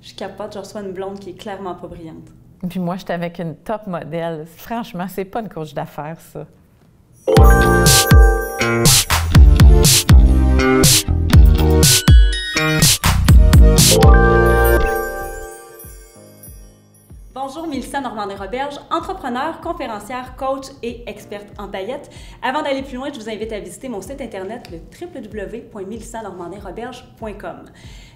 Je capote, je reçois une blonde qui est clairement pas brillante. Puis moi, j'étais avec une top modèle. Franchement, c'est pas une coach d'affaires, ça. Bonjour, Mélissa Normandin-Roberge, entrepreneure, conférencière, coach et experte en paillettes. Avant d'aller plus loin, je vous invite à visiter mon site internet, le www.melissanormandinroberge.com.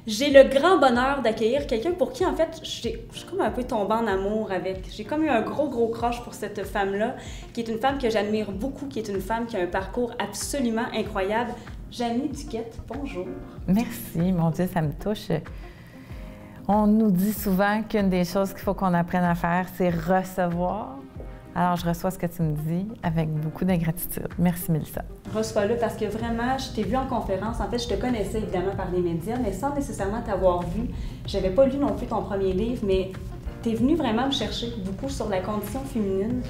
J'ai le grand bonheur d'accueillir quelqu'un pour qui, en fait, je suis comme un peu tombée en amour avec. J'ai comme eu un gros crush pour cette femme-là, qui est une femme que j'admire beaucoup, qui est une femme qui a un parcours absolument incroyable. Janie Duquette, bonjour. Merci, mon Dieu, ça me touche. On nous dit souvent qu'une des choses qu'il faut qu'on apprenne à faire, c'est recevoir. Alors, je reçois ce que tu me dis avec beaucoup de gratitude. Merci, Mélissa. Reçois-le parce que vraiment, je t'ai vu en conférence. En fait, je te connaissais évidemment par les médias, mais sans nécessairement t'avoir vu. J'avais pas lu non plus ton premier livre, mais tu es venu vraiment me chercher beaucoup sur la condition féminine.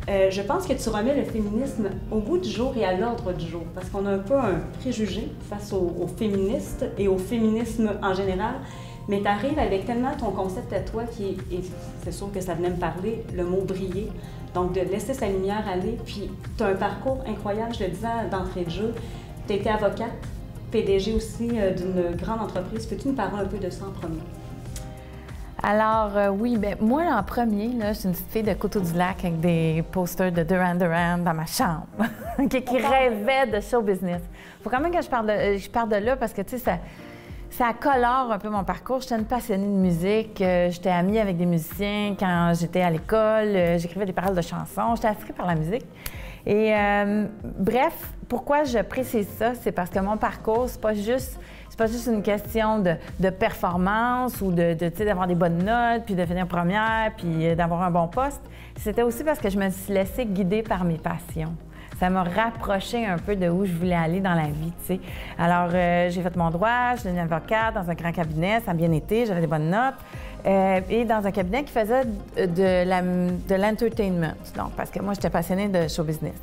Je pense que tu remets le féminisme au goût du jour et à l'ordre du jour, parce qu'on a un peu un préjugé face aux féministes et au féminisme en général. Mais tu arrives avec tellement ton concept à toi qui est, et c'est sûr que ça venait me parler, le mot briller, donc de laisser sa lumière aller. Puis tu as un parcours incroyable, je le disais d'entrée de jeu. Tu as été avocate, PDG aussi d'une grande entreprise. Peux-tu nous parler un peu de ça en premier? Alors, oui, bien, moi, en premier, là, je suis une petite fille de Coteau-du-Lac avec des posters de Duran Duran dans ma chambre, qui rêvait de show business. Il faut quand même que je parle de là parce que, tu sais, ça colore un peu mon parcours. J'étais une passionnée de musique. J'étais amie avec des musiciens quand j'étais à l'école. J'écrivais des paroles de chansons. J'étais attirée par la musique. Et bref, pourquoi je précise ça? C'est parce que mon parcours, c'est pas juste une question de performance ou d'avoir des bonnes notes, puis de finir première, puis d'avoir un bon poste. C'était aussi parce que je me suis laissée guider par mes passions. Ça m'a rapproché un peu de où je voulais aller dans la vie, tu sais. Alors, j'ai fait mon droit, j'étais une avocate dans un grand cabinet, ça a bien été, j'avais des bonnes notes. Et dans un cabinet qui faisait de l'entertainment, donc parce que moi, j'étais passionnée de show business.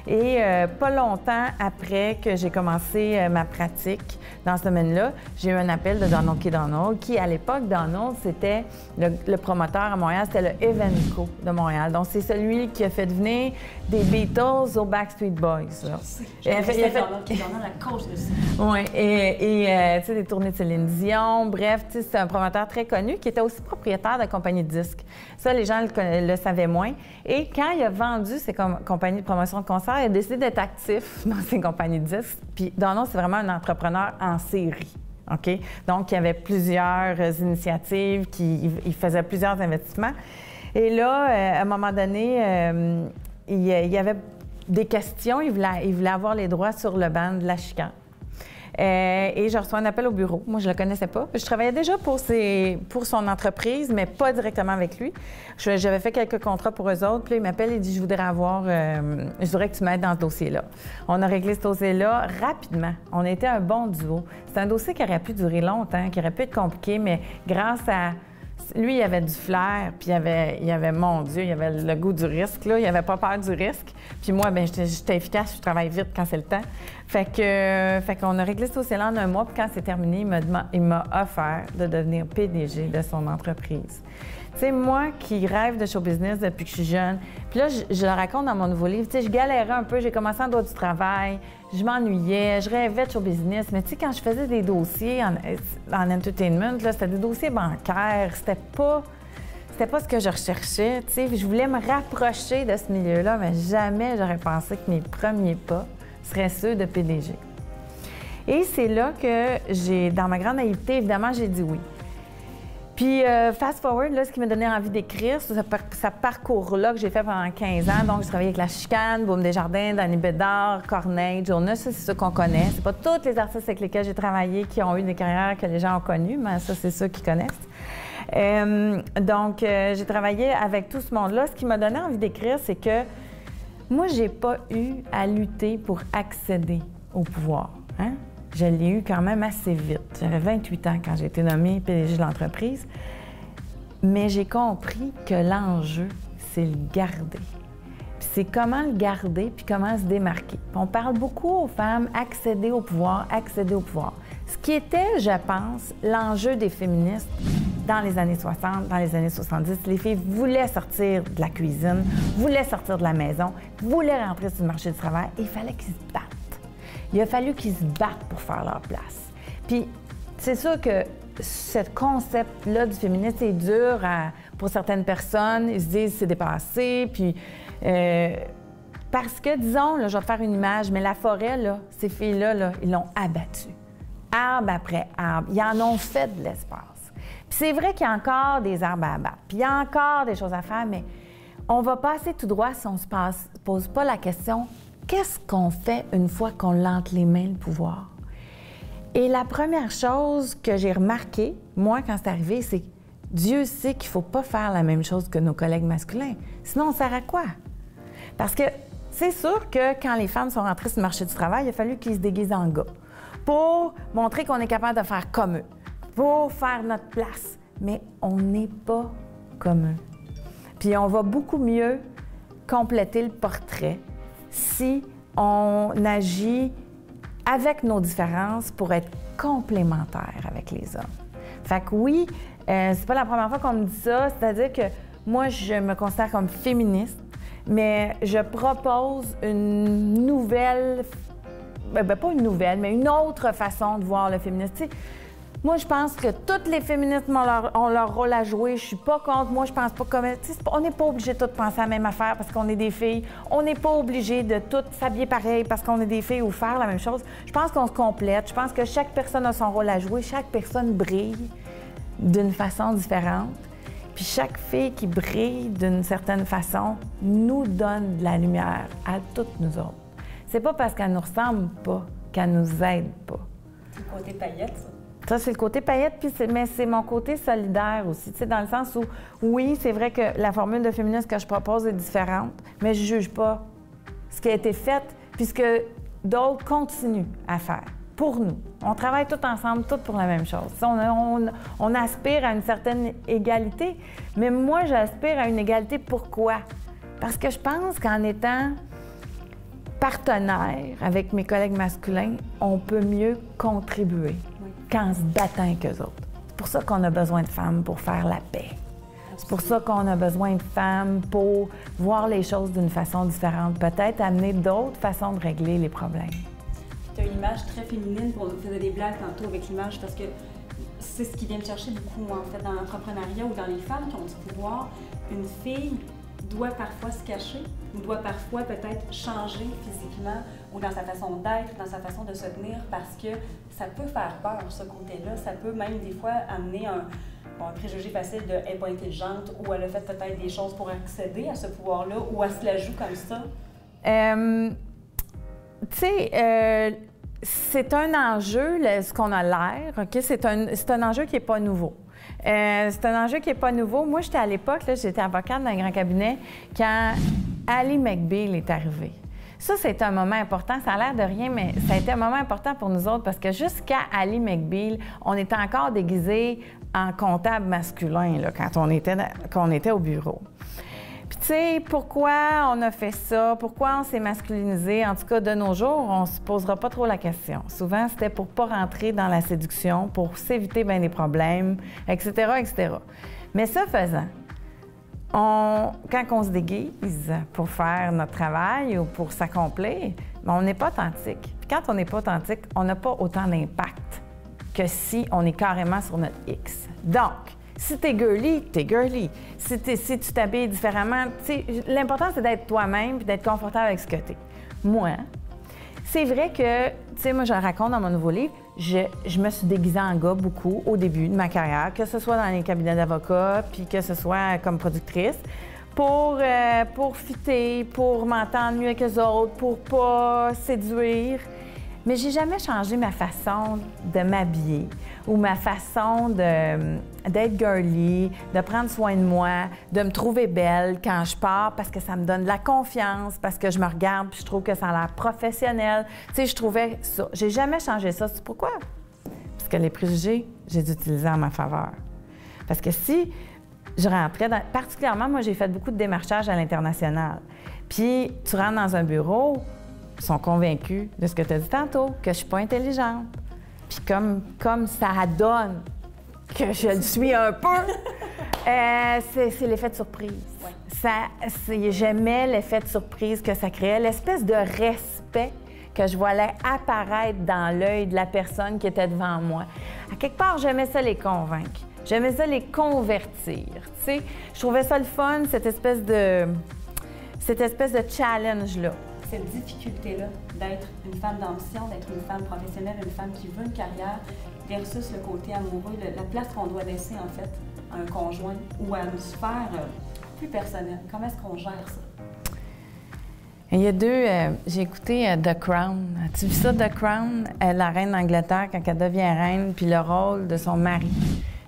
Et pas longtemps après que j'ai commencé ma pratique dans ce domaine-là, j'ai eu un appel de Donald K. Donald, qui, à l'époque, Donald, c'était le promoteur à Montréal, c'était le Evenco de Montréal. Donc, c'est celui qui a fait venir des Beatles aux Backstreet Boys. Là. Il a fait Donald K. Donald à cause de ça. Oui, et tu sais, des tournées de Céline Dion. Bref, tu sais, c'est un promoteur très connu qui était aussi propriétaire de compagnies de disques. Ça, les gens le savaient moins. Et quand il a vendu ses compagnies de promotion de concerts, il a décidé d'être actif dans ses compagnies de disques. Puis Donald, c'est vraiment un entrepreneur en série. OK? Donc, il y avait plusieurs initiatives, il faisait plusieurs investissements. Et là, à un moment donné, il y avait des questions. Il voulait avoir les droits sur le banc de la chicane. Et je reçois un appel au bureau. Moi, je ne le connaissais pas. Je travaillais déjà pour son entreprise, mais pas directement avec lui. J'avais fait quelques contrats pour eux autres. Puis là, il m'appelle et dit, je voudrais que tu m'aides dans ce dossier-là. On a réglé ce dossier-là rapidement. On était un bon duo. C'est un dossier qui aurait pu durer longtemps, qui aurait pu être compliqué, mais grâce à... Lui, il avait du flair, puis il avait, mon Dieu, il avait le goût du risque, là. Il n'avait pas peur du risque. Puis moi, bien, j'étais efficace, je travaille vite quand c'est le temps. Fait qu'on a réglé ce dossier-là en un mois, puis quand c'est terminé, il m'a offert de devenir PDG de son entreprise. Tu sais, moi qui rêve de show business depuis que je suis jeune, puis là, je le raconte dans mon nouveau livre, tu sais, je galérais un peu, j'ai commencé en droit du travail, je m'ennuyais, je rêvais de show business, mais tu sais, quand je faisais des dossiers en entertainment, là, c'était des dossiers bancaires, c'était pas ce que je recherchais, tu sais, je voulais me rapprocher de ce milieu-là, mais jamais j'aurais pensé que mes premiers pas seraient ceux de PDG. Et c'est là que dans ma grande naïveté, évidemment, j'ai dit oui. Puis, fast forward, là, ce qui m'a donné envie d'écrire, ce parcours-là que j'ai fait pendant 15 ans. Donc, je travaillais avec La Chicane, Baume Desjardins, Danny Bédard, Corneille, Jonas, ça, c'est ceux qu'on connaît. C'est pas tous les artistes avec lesquels j'ai travaillé qui ont eu des carrières que les gens ont connues, mais ça, c'est ceux qui connaissent. Donc, j'ai travaillé avec tout ce monde-là. Ce qui m'a donné envie d'écrire, c'est que moi, j'ai pas eu à lutter pour accéder au pouvoir. Hein? Je l'ai eu quand même assez vite. J'avais 28 ans quand j'ai été nommée PDG de l'entreprise. Mais j'ai compris que l'enjeu, c'est le garder. Puis c'est comment le garder, puis comment se démarquer. Puis on parle beaucoup aux femmes, accéder au pouvoir, accéder au pouvoir. Ce qui était, je pense, l'enjeu des féministes dans les années 60, dans les années 70, les filles voulaient sortir de la cuisine, voulaient sortir de la maison, voulaient rentrer sur le marché du travail et il fallait qu'ils se battent. Il a fallu qu'ils se battent pour faire leur place. Puis, c'est sûr que ce concept-là du féminisme est dur pour certaines personnes. Ils se disent c'est dépassé, puis... parce que, disons, là, je vais faire une image, mais la forêt, là, ces filles-là, là, ils l'ont abattue. Arbre après arbre. Ils en ont fait de l'espace. Puis c'est vrai qu'il y a encore des arbres à abattre, puis il y a encore des choses à faire, mais on va passer tout droit si on ne se pose pas la question qu'est-ce qu'on fait une fois qu'on l'a entre les mains, le pouvoir? Et la première chose que j'ai remarquée, moi, quand c'est arrivé, c'est que Dieu sait qu'il ne faut pas faire la même chose que nos collègues masculins. Sinon, on sert à quoi? Parce que c'est sûr que quand les femmes sont rentrées sur le marché du travail, il a fallu qu'ils se déguisent en gars pour montrer qu'on est capable de faire comme eux, pour faire notre place. Mais on n'est pas comme eux. Puis on va beaucoup mieux compléter le portrait si on agit avec nos différences pour être complémentaires avec les hommes. Fait que oui, c'est pas la première fois qu'on me dit ça, c'est-à-dire que moi, je me considère comme féministe, mais je propose une nouvelle, pas une nouvelle, mais une autre façon de voir le féminisme. Tu sais, moi, je pense que toutes les féministes ont leur rôle à jouer. Je suis pas contre. Moi, je pense pas comme... On n'est pas obligé de toutes penser à la même affaire parce qu'on est des filles. On n'est pas obligé de toutes s'habiller pareil parce qu'on est des filles ou faire la même chose. Je pense qu'on se complète. Je pense que chaque personne a son rôle à jouer. Chaque personne brille d'une façon différente. Puis chaque fille qui brille d'une certaine façon nous donne de la lumière à toutes nous autres. C'est pas parce qu'elle nous ressemble pas qu'elle nous aide pas. C'est le côté paillette, ça. Ça, c'est le côté paillette, puis mais c'est mon côté solidaire aussi, tu sais, dans le sens où, oui, c'est vrai que la formule de féminisme que je propose est différente, mais je juge pas ce qui a été fait, puis ce que d'autres continuent à faire pour nous. On travaille tous ensemble, tous pour la même chose. On aspire à une certaine égalité, mais moi, j'aspire à une égalité. Pourquoi? Parce que je pense qu'en étant partenaire avec mes collègues masculins, on peut mieux contribuer qu'en se battant avec eux autres. C'est pour ça qu'on a besoin de femmes pour faire la paix. C'est pour ça qu'on a besoin de femmes pour voir les choses d'une façon différente, peut-être amener d'autres façons de régler les problèmes. Tu as une image très féminine, on faisait des blagues tantôt avec l'image, parce que c'est ce qui vient me chercher beaucoup, en fait, dans l'entrepreneuriat ou dans les femmes qui ont du pouvoir. Une fille doit parfois se cacher ou doit parfois peut-être changer physiquement ou dans sa façon d'être, dans sa façon de se tenir, parce que ça peut faire peur, ce côté-là. Ça peut même des fois amener un préjugé facile de « elle n'est pas intelligente » ou « elle a fait peut-être des choses pour accéder à ce pouvoir-là » ou « elle se la joue comme ça ». Tu sais, c'est un enjeu, ce qu'on a l'air, OK? C'est un enjeu qui n'est pas nouveau. C'est un enjeu qui n'est pas nouveau. Moi, j'étais à l'époque, j'étais avocate dans un grand cabinet quand Ally McBeal est arrivée. Ça, c'est un moment important. Ça a l'air de rien, mais ça a été un moment important pour nous autres parce que jusqu'à Ally McBeal, on était encore déguisés en comptable masculin là, quand on était au bureau. Puis, tu sais, pourquoi on a fait ça? Pourquoi on s'est masculinisé? En tout cas, de nos jours, on ne se posera pas trop la question. Souvent, c'était pour ne pas rentrer dans la séduction, pour s'éviter bien des problèmes, etc., etc. Mais ça faisant, quand on se déguise pour faire notre travail ou pour s'accomplir, on n'est pas authentique. Puis quand on n'est pas authentique, on n'a pas autant d'impact que si on est carrément sur notre X. Donc, si t'es girly, t'es girly. Si tu t'habilles différemment, l'important, c'est d'être toi-même et d'être confortable avec ce que t'es. Moi, c'est vrai que, tu sais, moi, je le raconte dans mon nouveau livre, je me suis déguisée en gars beaucoup au début de ma carrière, que ce soit dans les cabinets d'avocats, puis que ce soit comme productrice, pour fitter, pour m'entendre mieux avec eux autres, pour pas séduire. Mais j'ai jamais changé ma façon de m'habiller ou ma façon d'être girly, de prendre soin de moi, de me trouver belle quand je pars parce que ça me donne de la confiance, parce que je me regarde puis je trouve que ça a l'air professionnel. Tu sais, je trouvais ça. J'ai jamais changé ça. C'est pourquoi? Parce que les préjugés, j'ai utilisé en ma faveur. Parce que si je rentrais dans... Particulièrement, moi, j'ai fait beaucoup de démarchage à l'international. Puis, tu rentres dans un bureau... sont convaincus de ce que tu as dit tantôt, que je suis pas intelligente. Puis comme ça donne que je le suis un peu, c'est l'effet de surprise. Ouais. J'aimais l'effet de surprise que ça créait, l'espèce de respect que je voyais apparaître dans l'œil de la personne qui était devant moi. À quelque part, j'aimais ça les convaincre. J'aimais ça les convertir. Tu sais, je trouvais ça le fun, cette espèce de challenge-là. Cette difficulté-là d'être une femme d'ambition, d'être une femme professionnelle, une femme qui veut une carrière, versus le côté amoureux, la place qu'on doit laisser, en fait, à un conjoint ou à une sphère plus personnelle. Comment est-ce qu'on gère ça? Il y a deux... j'ai écouté The Crown. As-tu vu ça, The Crown? La reine d'Angleterre, quand elle devient reine, puis le rôle de son mari.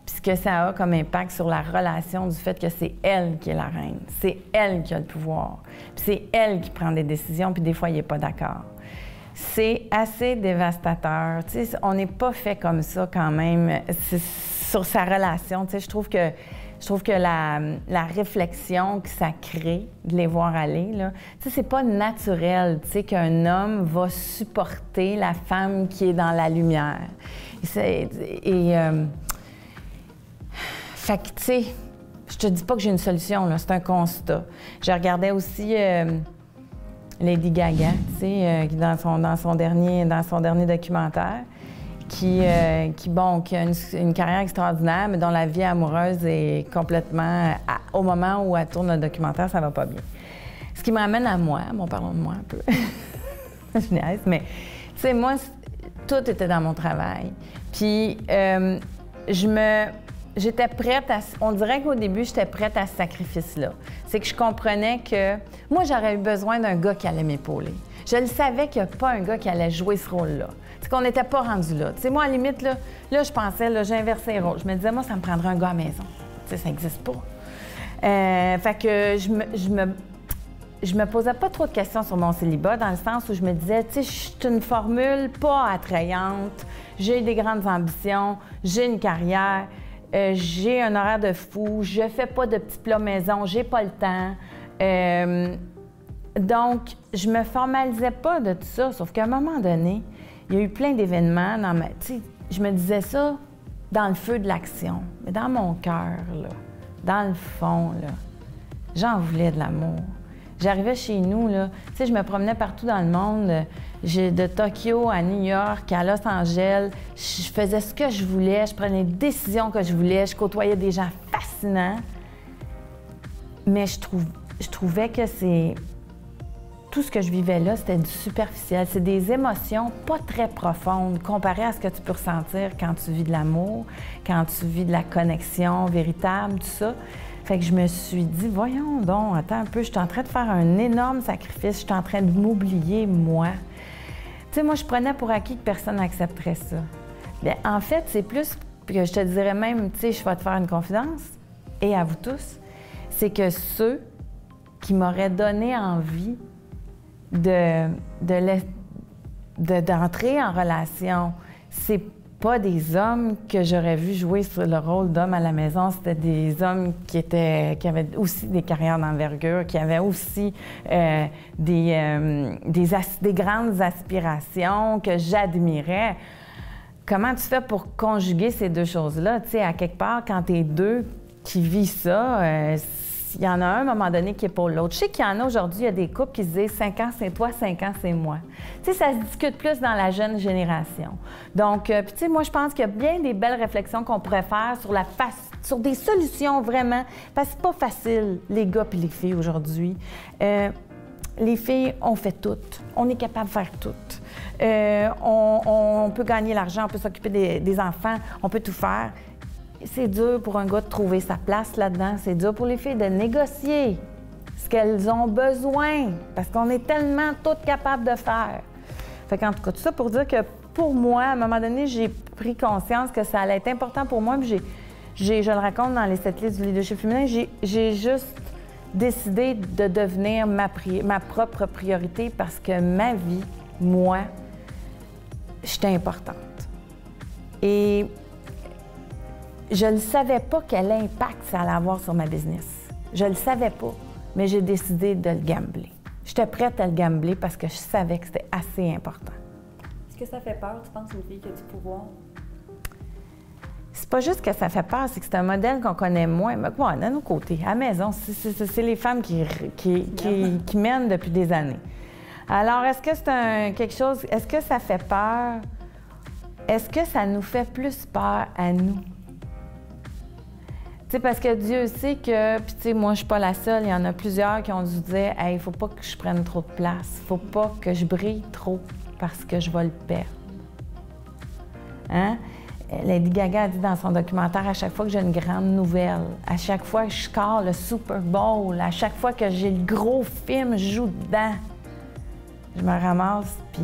Puis ce que ça a comme impact sur la relation du fait que c'est elle qui est la reine. C'est elle qui a le pouvoir. Puis c'est elle qui prend des décisions, puis des fois, il n'est pas d'accord. C'est assez dévastateur. Tu sais, on n'est pas fait comme ça quand même sur sa relation. Tu sais, je trouve que la réflexion que ça crée de les voir aller, là, tu sais, c'est pas naturel, tu sais, qu'un homme va supporter la femme qui est dans la lumière. Fait que, tu sais, je te dis pas que j'ai une solution, là, c'est un constat. Je regardais aussi Lady Gaga, tu sais, dans son dernier documentaire, qui a une carrière extraordinaire, mais dont la vie amoureuse est complètement... au moment où elle tourne le documentaire, ça va pas bien. Ce qui me ramène à moi, bon, parlons de moi un peu. Je niaise, mais tu sais, moi, tout était dans mon travail. Puis j'étais prête à... On dirait qu'au début, j'étais prête à ce sacrifice-là. C'est que je comprenais que moi, j'aurais eu besoin d'un gars qui allait m'épauler. Je le savais qu'il n'y a pas un gars qui allait jouer ce rôle-là. C'est qu'on n'était pas rendu là. Tu sais, moi, à la limite, là je pensais, là, j'inversais les rôles. Je me disais, moi, ça me prendrait un gars à la maison. Tu sais, ça n'existe pas. Fait que je me posais pas trop de questions sur mon célibat, dans le sens où je me disais, tu sais, je suis une formule pas attrayante, j'ai des grandes ambitions, j'ai une carrière, j'ai un horaire de fou, je fais pas de petits plats maison, j'ai pas le temps. Donc, je me formalisais pas de tout ça, sauf qu'à un moment donné, il y a eu plein d'événements dans ma... Tu sais, je me disais ça dans le feu de l'action, mais dans mon cœur, là, dans le fond, là, j'en voulais de l'amour. J'arrivais chez nous, là, tu sais, je me promenais partout dans le monde, de Tokyo à New York, à Los Angeles, je faisais ce que je voulais, je prenais les décisions que je voulais, je côtoyais des gens fascinants, mais je trouvais que tout ce que je vivais là, c'était du superficiel. C'est des émotions pas très profondes comparées à ce que tu peux ressentir quand tu vis de l'amour, quand tu vis de la connexion véritable, tout ça. Fait que je me suis dit, voyons donc, attends un peu, je suis en train de faire un énorme sacrifice, je suis en train de m'oublier, moi. Tu sais, moi, je prenais pour acquis que personne n'accepterait ça. Bien, en fait, c'est plus que je te dirais même, tu sais, je vais te faire une confidence, et à vous tous, c'est que ceux qui m'auraient donné envie d'entrer en relation, c'est pas des hommes que j'aurais vu jouer sur le rôle d'homme à la maison, c'était des hommes qui avaient aussi des carrières d'envergure, qui avaient aussi des grandes aspirations que j'admirais. Comment tu fais pour conjuguer ces deux choses-là? Tu sais, à quelque part, quand t'es deux qui vivent ça, il y en a un, à un moment donné, qui épaule l'autre. Je sais qu'il y en a aujourd'hui, il y a des couples qui se disent 5 ans, c'est toi, 5 ans, c'est moi. Tu sais, ça se discute plus dans la jeune génération. Donc, puis tu sais, moi, je pense qu'il y a bien des belles réflexions qu'on pourrait faire sur des solutions vraiment. Parce que c'est pas facile, les gars et les filles aujourd'hui. Les filles, on fait tout. On est capable de faire tout. On peut gagner l'argent, on peut s'occuper des enfants, on peut tout faire. C'est dur pour un gars de trouver sa place là-dedans. C'est dur pour les filles de négocier ce qu'elles ont besoin, parce qu'on est tellement toutes capables de faire. Fait qu'en tout cas, tout ça pour dire que pour moi, à un moment donné, j'ai pris conscience que ça allait être important pour moi. Puis je le raconte dans les 7 listes du leadership féminin, j'ai juste décidé de devenir ma propre priorité parce que ma vie, moi, j'étais importante. Et je ne savais pas quel impact ça allait avoir sur ma business. Je le savais pas, mais j'ai décidé de le gambler. J'étais prête à le gambler parce que je savais que c'était assez important. Est-ce que ça fait peur, tu penses, une fille qui a du pouvoir? pas juste que ça fait peur, c'est que c'est un modèle qu'on connaît moins. Mais bon, à nos côtés, à la maison, c'est les femmes qui mènent depuis des années. Alors, est-ce que c'est quelque chose, est-ce que ça fait peur? Est-ce que ça nous fait plus peur à nous? Tu sais, parce que Dieu sait que, puis tu sais, moi, je suis pas la seule, il y en a plusieurs qui ont dû dire « Hey, il faut pas que je prenne trop de place, il faut pas que je brille trop parce que je vais le perdre. » Hein? Lady Gaga a dit dans son documentaire, à chaque fois que j'ai une grande nouvelle, à chaque fois que je score le Super Bowl, à chaque fois que j'ai le gros film, je joue dedans, je me ramasse, puis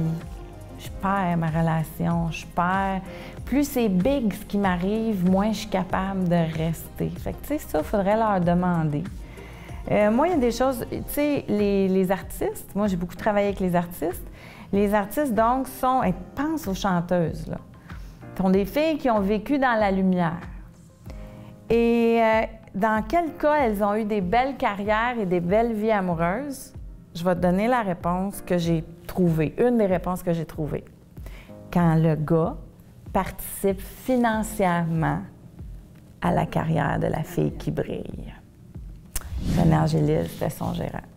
je perds ma relation, je perds. Plus c'est big ce qui m'arrive, moins je suis capable de rester. Fait que, tu sais, ça, il faudrait leur demander. Moi, il y a des choses, tu sais, les artistes, moi, j'ai beaucoup travaillé avec les artistes. Les artistes, donc, pense aux chanteuses, là. Sont des filles qui ont vécu dans la lumière. Et dans quel cas elles ont eu des belles carrières et des belles vies amoureuses? Je vais te donner la réponse que j'ai trouvée, une des réponses que j'ai trouvées. Quand le gars participe financièrement à la carrière de la fille qui brille. René Angélil, c'était son gérant.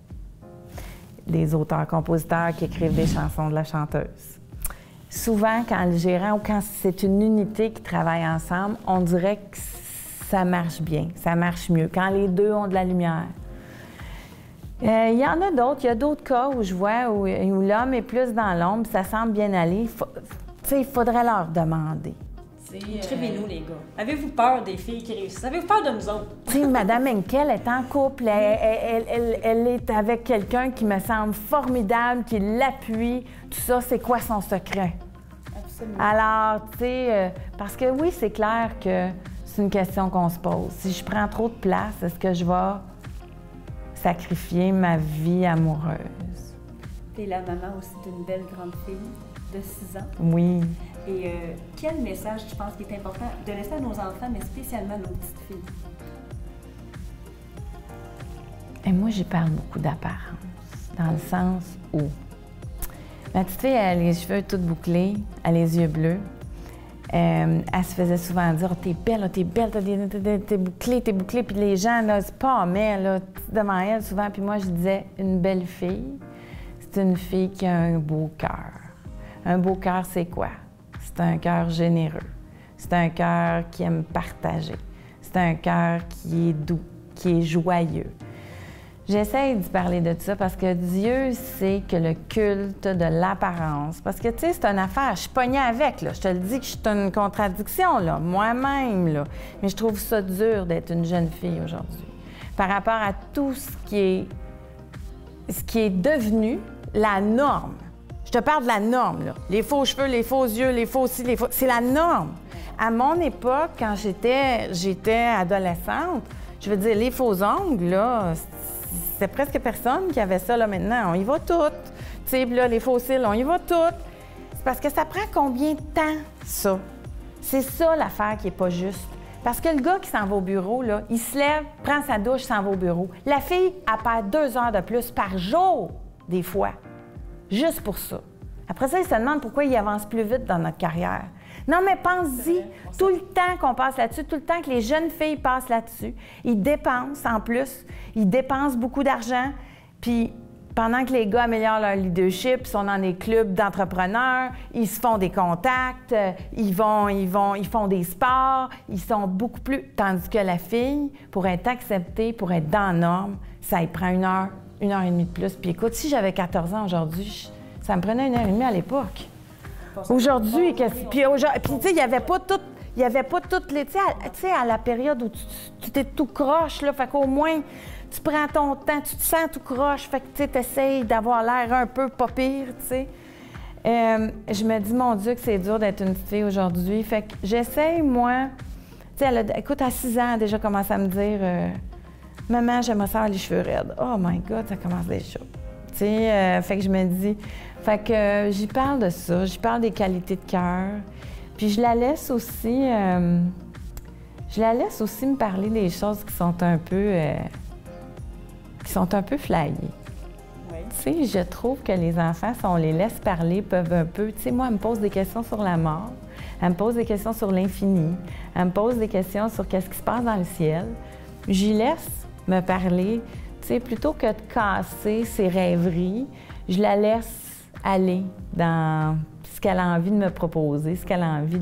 Les auteurs-compositeurs qui écrivent des chansons de la chanteuse. Souvent, quand le gérant ou quand c'est une unité qui travaille ensemble, on dirait que ça marche bien, ça marche mieux, quand les deux ont de la lumière. Il y en a d'autres, il y a d'autres cas où je vois où l'homme est plus dans l'ombre, ça semble bien aller. Il faudrait leur demander. Écrivez-nous, les gars. Avez-vous peur des filles qui réussissent? Avez-vous peur de nous autres? Tu sais, Mme Henkel est en couple, elle est avec quelqu'un qui me semble formidable, qui l'appuie. Tout ça, c'est quoi son secret? Absolument. Alors, tu sais, parce que oui, c'est clair que c'est une question qu'on se pose. Si je prends trop de place, est-ce que je vais sacrifier ma vie amoureuse? Tu es la maman aussi d'une belle grande fille de 6 ans. Oui. Et quel message tu penses qu'il est important de laisser à nos enfants, mais spécialement à nos petites filles? Et moi, j'y parle beaucoup d'apparence, dans le sens où ma petite fille, elle a les cheveux tout bouclés, elle a les yeux bleus. Elle se faisait souvent dire « T'es belle, t'es bouclée, t'es bouclée. » Puis les gens, là, c'est pas « mais », là, devant elle souvent. Puis moi, je disais « Une belle fille, c'est une fille qui a un beau cœur. » Un beau cœur, c'est quoi? C'est un cœur généreux. C'est un cœur qui aime partager. C'est un cœur qui est doux, qui est joyeux. J'essaie d'y parler de ça parce que Dieu sait que le culte de l'apparence, parce que, tu sais, c'est une affaire, je suis pognée avec, là. Je te le dis que je suis une contradiction, là, moi-même, là. Mais je trouve ça dur d'être une jeune fille aujourd'hui. Par rapport à tout ce qui est devenu la norme. Je te parle de la norme, là. Les faux cheveux, les faux yeux, les faux cils, les faux... C'est la norme. À mon époque, quand j'étais adolescente, je veux dire, les faux ongles, là, c'est presque personne qui avait ça, là, maintenant. On y va toutes. Tu sais, là, les faux cils, on y va toutes. C'est parce que ça prend combien de temps, ça? C'est ça, l'affaire qui est pas juste. Parce que le gars qui s'en va au bureau, là, il se lève, prend sa douche, s'en va au bureau. La fille, elle perd 2 heures de plus par jour, des fois. Juste pour ça. Après ça, il se demande pourquoi il avance plus vite dans notre carrière. Non, mais pense-y, tout le temps qu'on passe là-dessus, tout le temps que les jeunes filles passent là-dessus, ils dépensent en plus, ils dépensent beaucoup d'argent, puis pendant que les gars améliorent leur leadership, ils sont dans des clubs d'entrepreneurs, ils se font des contacts, ils font des sports, ils sont beaucoup plus... Tandis que la fille, pour être acceptée, pour être dans la norme, ça y prend 1 heure, 1h30 de plus. Puis écoute, si j'avais 14 ans aujourd'hui, ça me prenait 1h30 à l'époque. Aujourd'hui, puis tu sais, il n'y avait pas toutes les... Tu sais, à la période où tu t'es tout croche, là, fait qu'au moins, tu prends ton temps, tu te sens tout croche, fait que tu essayes d'avoir l'air un peu pas pire, tu sais. Je me dis, mon Dieu, que c'est dur d'être une petite fille aujourd'hui. Fait que j'essaye, moi... Tu sais, écoute, à 6 ans, elle a déjà commencé à me dire « Maman, j'aimerais ça avoir les cheveux raides. » Oh my God, ça commence déjà. Tu sais, fait que je me dis... Fait que j'y parle de ça, j'y parle des qualités de cœur. Puis je la laisse aussi me parler des choses qui sont un peu flyées. Oui. tu sais, je trouve que les enfants, si on les laisse parler, peuvent un peu... Tu sais, moi, elle me pose des questions sur la mort, elle me pose des questions sur l'infini, elle me pose des questions sur qu'est-ce qui se passe dans le ciel. J'y laisse me parler, tu sais, plutôt que de casser ses rêveries, je la laisse aller dans ce qu'elle a envie de me proposer, ce qu'elle a envie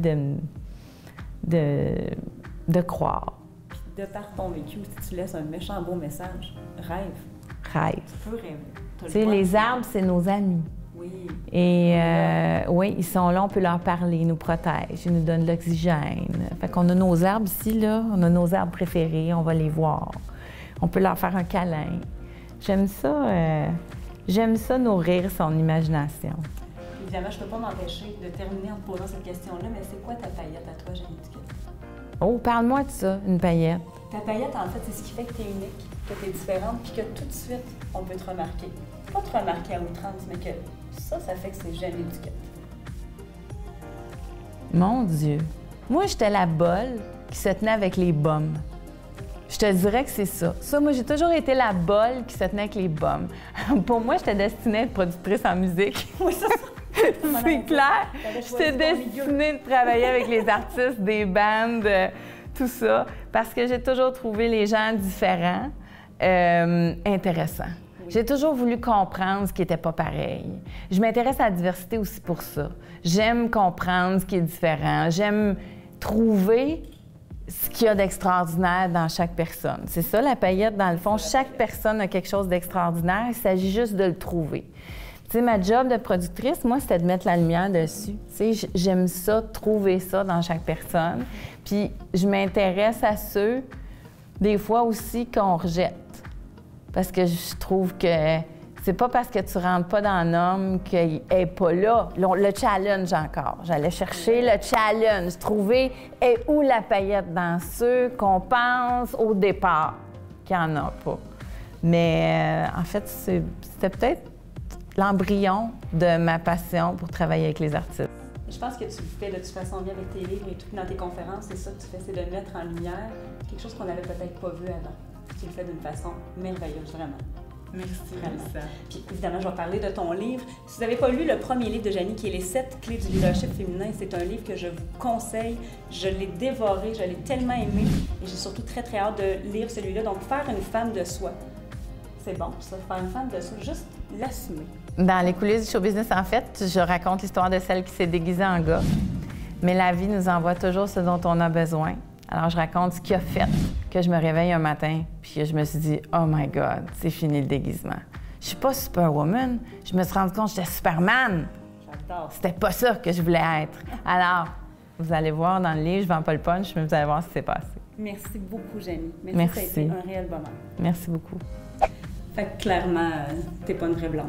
de croire. Puis de par ton vécu, si tu laisses un méchant beau message, rêve. Rêve. Tu peux rêver. Tu sais, les arbres, c'est nos amis. Oui. Et oui, ils sont là, on peut leur parler, ils nous protègent, ils nous donnent de l'oxygène. Fait qu'on a nos arbres ici, là, on a nos arbres préférés, on va les voir. On peut leur faire un câlin. J'aime ça nourrir son imagination. Évidemment, je ne peux pas m'empêcher de terminer en te posant cette question-là, mais c'est quoi ta paillette à toi, Jannie Duquette? Oh, parle-moi de ça, une paillette. Ta paillette, en fait, c'est ce qui fait que tu es unique, que tu es différente, puis que tout de suite, on peut te remarquer. Pas te remarquer à outrance, mais que ça fait que c'est Jannie Duquette. Mon Dieu! Moi, j'étais la bolle qui se tenait avec les bums. Je te dirais que c'est ça. Ça, moi, j'ai toujours été la bolle qui se tenait avec les bums. Pour moi, j'étais destinée à être productrice en musique. Oui, ça. C'est clair. J'étais destinée de travailler avec les artistes, des bandes, tout ça, parce que j'ai toujours trouvé les gens différents, intéressants. Oui. J'ai toujours voulu comprendre ce qui n'était pas pareil. Je m'intéresse à la diversité aussi pour ça. J'aime comprendre ce qui est différent. J'aime trouver ce qu'il y a d'extraordinaire dans chaque personne. C'est ça, la paillette, dans le fond. Chaque personne a quelque chose d'extraordinaire. Il s'agit juste de le trouver. Tu sais, ma job de productrice, moi, c'était de mettre la lumière dessus. Tu sais, j'aime ça, trouver ça dans chaque personne. Puis je m'intéresse à ceux, des fois aussi, qu'on rejette. Parce que je trouve que c'est pas parce que tu rentres pas dans l'homme qu'il n'est pas là. Le challenge encore. J'allais chercher le challenge, trouver est où la paillette dans ceux qu'on pense au départ qu'il n'y en a pas. Mais en fait, c'était peut-être l'embryon de ma passion pour travailler avec les artistes. Je pense que tu le fais de toute façon bien avec tes livres et tout dans tes conférences. C'est ça que tu fais, c'est de mettre en lumière quelque chose qu'on n'avait peut-être pas vu avant. Tu le fais d'une façon merveilleuse, vraiment. Merci, vraiment. Puis évidemment, je vais parler de ton livre. Si vous n'avez pas lu le premier livre de Jannie, qui est Les 7 clés du leadership féminin, c'est un livre que je vous conseille. Je l'ai dévoré, je l'ai tellement aimé et j'ai surtout très, très hâte de lire celui-là. Donc, faire une femme de soi, c'est bon, ça, faire une femme de soi, juste l'assumer. Dans les coulisses du show business, en fait, je raconte l'histoire de celle qui s'est déguisée en gars. Mais la vie nous envoie toujours ce dont on a besoin. Alors, je raconte ce qui a fait que je me réveille un matin puis que je me suis dit « Oh my God, c'est fini le déguisement. Je suis pas Superwoman. Je me suis rendu compte que j'étais Superman. J'adore. C'était pas ça que je voulais être. » Alors, vous allez voir dans le livre, je vends pas le punch, mais vous allez voir ce qui s'est passé. Merci beaucoup, Jannie. Merci. Ça a été un réel bonheur. Merci beaucoup. Fait que clairement, t'es pas une vraie blonde.